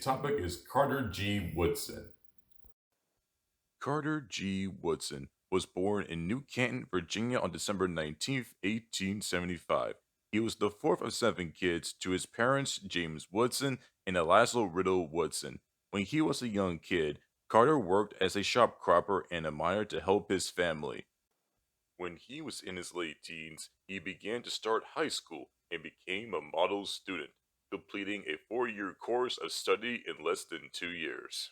topic is Carter G. Woodson. Carter G. Woodson was born in New Canton, Virginia on December 19th, 1875. He was the fourth of seven kids to his parents, James Woodson and Eliza Riddle Woodson. When he was a young kid, Carter worked as a shop cropper and a miner to help his family. When he was in his late teens, he began to start high school and became a model student, completing a 4 year course of study in less than 2 years.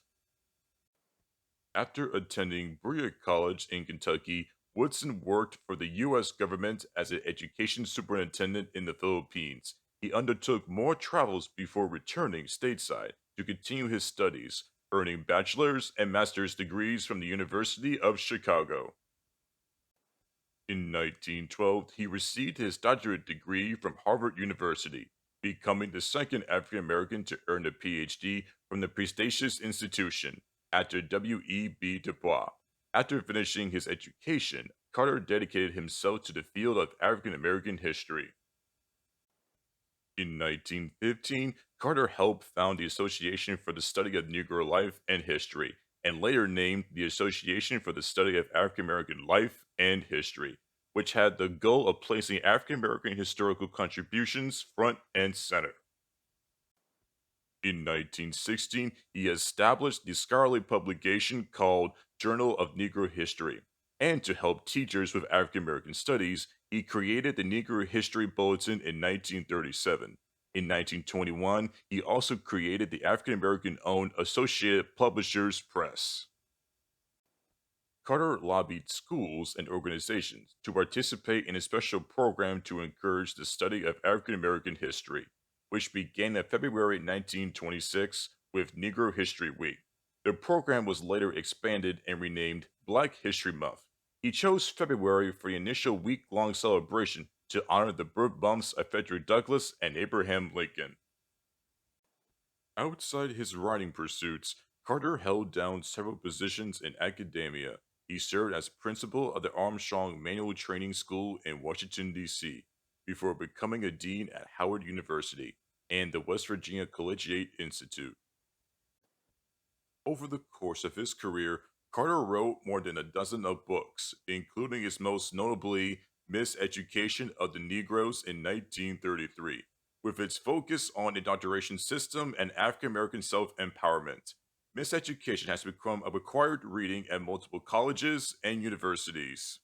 After attending Berea College in Kentucky, Woodson worked for the U.S. government as an education superintendent in the Philippines. He undertook more travels before returning stateside to continue his studies, earning bachelor's and master's degrees from the University of Chicago. In 1912, he received his doctorate degree from Harvard University, becoming the second African American to earn a PhD from the prestigious institution after W.E.B. Du Bois. After finishing his education, Carter dedicated himself to the field of African American history. In 1915, Carter helped found the Association for the Study of Negro Life and History, and later named the Association for the Study of African American Life and History, which had the goal of placing African American historical contributions front and center. In 1916, he established the scholarly publication called Journal of Negro History. And to help teachers with African American studies, he created the Negro History Bulletin in 1937. In 1921, he also created the African American owned Associated Publishers Press. Carter lobbied schools and organizations to participate in a special program to encourage the study of African American history, which began in February 1926 with Negro History Week. The program was later expanded and renamed Black History Month. He chose February for the initial week long celebration to honor the birth months of Frederick Douglass and Abraham Lincoln. Outside his writing pursuits, Carter held down several positions in academia. He served as principal of the Armstrong Manual Training School in Washington, D.C., before becoming a dean at Howard University and the West Virginia Collegiate Institute. Over the course of his career, Carter wrote more than a dozen of books, including his most notably Miseducation of the Negros in 1933, with its focus on indoctrination system and African American self-empowerment. Miseducation has become a required reading at multiple colleges and universities.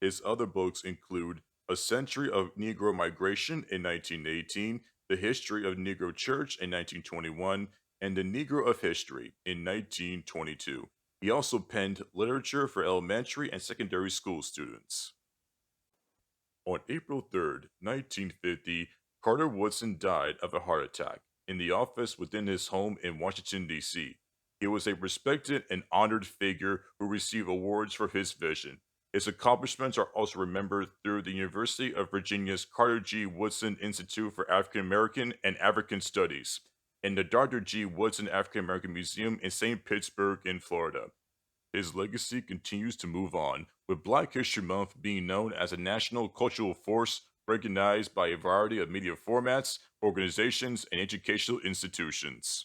His other books include A Century of Negro Migration in 1918, The History of Negro Church in 1921, and The Negro of History in 1922. He also penned literature for elementary and secondary school students. On April 3rd, 1950, Carter Woodson died of a heart attack in the office within his home in Washington, D.C. He was a respected and honored figure who received awards for his vision. His accomplishments are also remembered through the University of Virginia's Carter G. Woodson Institute for African American and African Studies and the Dr. G. Woodson African American Museum in St. Pittsburgh in Florida. His legacy continues to move on, with Black History Month being known as a national cultural force recognized by a variety of media formats, organizations, and educational institutions.